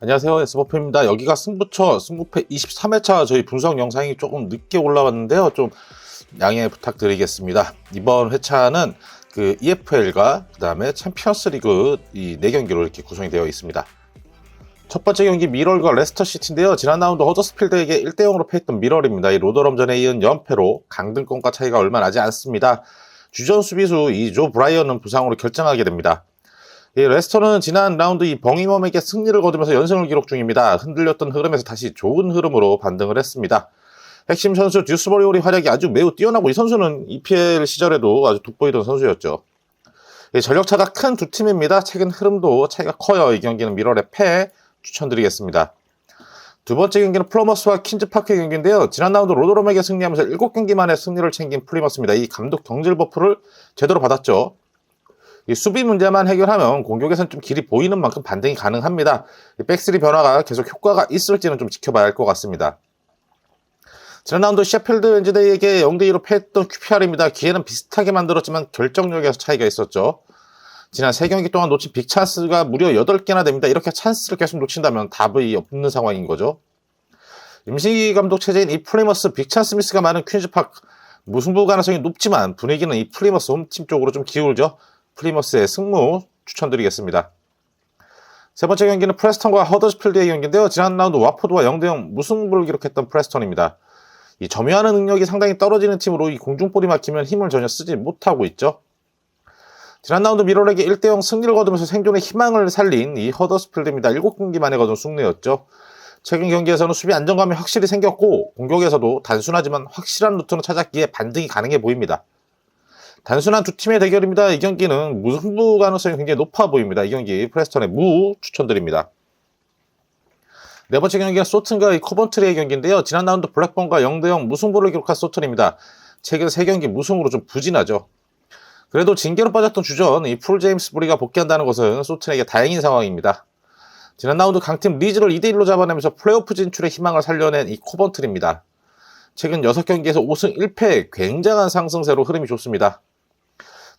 안녕하세요, S버프입니다. 여기가 승부처 승부패 23회차 저희 분석 영상이 조금 늦게 올라왔는데요. 좀 양해 부탁드리겠습니다. 이번 회차는 그 EFL과 그 다음에 챔피언스 리그 이 4경기로 이렇게 구성이 되어 있습니다. 첫 번째 경기 미럴과 레스터 시티인데요. 지난 라운드 허더스필드에게 1대0으로 패했던 미럴입니다. 이 로더럼전에 이은 연패로 강등권과 차이가 얼마 나지 않습니다. 주전 수비수 이 조 브라이언은 부상으로 결정하게 됩니다. 레스터는 지난 라운드 이 벙잉엄에게 승리를 거두면서 연승을 기록 중입니다. 흔들렸던 흐름에서 다시 좋은 흐름으로 반등을 했습니다. 핵심 선수 듀스버리올의 활약이 아주 매우 뛰어나고 이 선수는 EPL 시절에도 아주 돋보이던 선수였죠. 전력차가 큰 두 팀입니다. 최근 흐름도 차이가 커요. 이 경기는 미럴의 패 추천드리겠습니다. 두 번째 경기는 플러머스와 퀸즈파크의 경기인데요. 지난 라운드 로더럼에게 승리하면서 7경기 만에 승리를 챙긴 플리머스입니다. 이 감독 경질 버프를 제대로 받았죠. 이 수비 문제만 해결하면 공격에서는 좀 길이 보이는 만큼 반등이 가능합니다. 백스리 변화가 계속 효과가 있을지는 좀 지켜봐야 할 것 같습니다. 지난 라운드 셰필드 웬즈데이에게 0대2로 패했던 QPR입니다. 기회는 비슷하게 만들었지만 결정력에서 차이가 있었죠. 지난 3경기 동안 놓친 빅찬스가 무려 8개나 됩니다. 이렇게 찬스를 계속 놓친다면 답이 없는 상황인 거죠. 임시기 감독 체제인 이 플리머스 빅찬스 미스가 많은 퀸즈파크 무승부 가능성이 높지만 분위기는 이 플리머스 홈팀 쪽으로 좀 기울죠. 플리머스의 승무 추천드리겠습니다. 세 번째 경기는 프레스턴과 허더스필드의 경기인데요. 지난 라운드 와포드와 0대0 무승부를 기록했던 프레스턴입니다. 이 점유하는 능력이 상당히 떨어지는 팀으로 이 공중볼이 막히면 힘을 전혀 쓰지 못하고 있죠. 지난 라운드 미럴에게 1대0 승리를 거두면서 생존의 희망을 살린 이 허더스필드입니다. 7경기 만에 거둔 승리였죠. 최근 경기에서는 수비 안정감이 확실히 생겼고 공격에서도 단순하지만 확실한 루트를 찾았기에 반등이 가능해 보입니다. 단순한 두 팀의 대결입니다. 이 경기는 무승부 가능성이 굉장히 높아 보입니다. 이 경기 프레스턴의 무 추천드립니다. 네 번째 경기는 소튼과 이 코번트리의 경기인데요. 지난 라운드 블랙번과 0대0 무승부를 기록한 소튼입니다. 최근 3경기 무승으로 좀 부진하죠. 그래도 징계로 빠졌던 주전 이 풀 제임스 브리가 복귀한다는 것은 소튼에게 다행인 상황입니다. 지난 라운드 강팀 리즈를 2대1로 잡아내면서 플레이오프 진출의 희망을 살려낸 이 코번트리입니다. 최근 6경기에서 5승 1패 굉장한 상승세로 흐름이 좋습니다.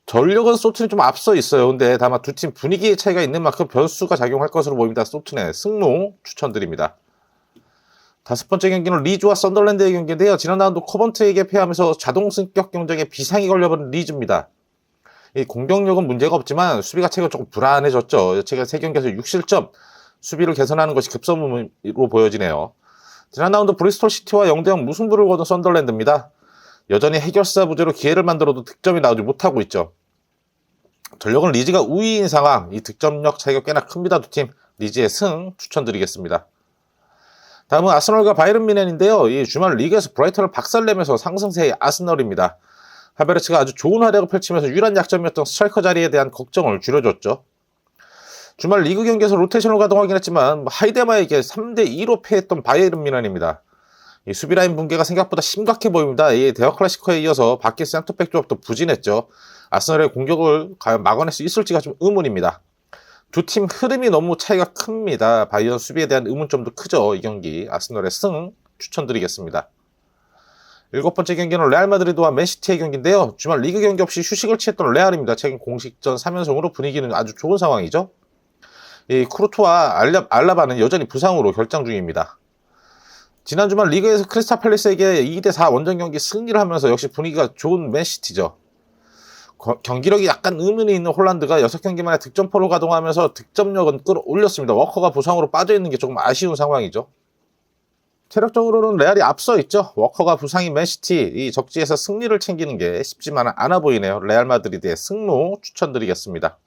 전력은 소튼이 좀 앞서 있어요. 근데 다만 두 팀 분위기의 차이가 있는 만큼 변수가 작용할 것으로 보입니다. 소튼의 승무 추천드립니다. 다섯 번째 경기는 리즈와 썬더랜드의 경기인데요. 지난 라운드 코번트에게 패하면서 자동 승격 경쟁에 비상이 걸려버린 리즈입니다. 이 공격력은 문제가 없지만 수비가 최근 조금 불안해졌죠. 최근 3경기에서 6실점, 수비를 개선하는 것이 급선무로 보여지네요. 지난 라운드 브리스톨 시티와 0대0 무승부를 거둔 썬더랜드입니다. 여전히 해결사 부재로 기회를 만들어도 득점이 나오지 못하고 있죠. 전력은 리즈가 우위인 상황, 이 득점력 차이가 꽤나 큽니다. 두 팀 리즈의 승 추천드리겠습니다. 다음은 아스널과 바이른 뮌헨인데요. 이 주말 리그에서 브라이턴을 박살내면서 상승세의 아스널입니다. 하베르츠가 아주 좋은 활약을 펼치면서 유일한 약점이었던 스트라이커 자리에 대한 걱정을 줄여줬죠. 주말 리그 경기에서 로테이션을 가동하긴 했지만 하이데마에게 3대2로 패했던 바이에른 뮌헨입니다. 이 수비라인 붕괴가 생각보다 심각해 보입니다. 이 대화 클래시커에 이어서 밖에 센터백 조합도 부진했죠. 아스널의 공격을 과연 막아낼 수 있을지가 좀 의문입니다. 두 팀 흐름이 너무 차이가 큽니다. 바이에른 수비에 대한 의문점도 크죠. 이 경기 아스널의 승 추천드리겠습니다. 7번째 경기는 레알 마드리드와 맨시티의 경기인데요. 주말 리그 경기 없이 휴식을 취했던 레알입니다. 최근 공식전 3연승으로 분위기는 아주 좋은 상황이죠. 이 크루트와 알라바는 여전히 부상으로 결장 중입니다. 지난 주말 리그에서 크리스탈 팰리스에게 2대4 원정 경기 승리를 하면서 역시 분위기가 좋은 맨시티죠. 경기력이 약간 의문이 있는 홀란드가 6경기 만에 득점포를 가동하면서 득점력은 끌어올렸습니다. 워커가 부상으로 빠져있는 게 조금 아쉬운 상황이죠. 체력적으로는 레알이 앞서 있죠. 워커가 부상인 맨시티, 이 적지에서 승리를 챙기는 게 쉽지만은 않아 보이네요. 레알 마드리드의 승무 추천드리겠습니다.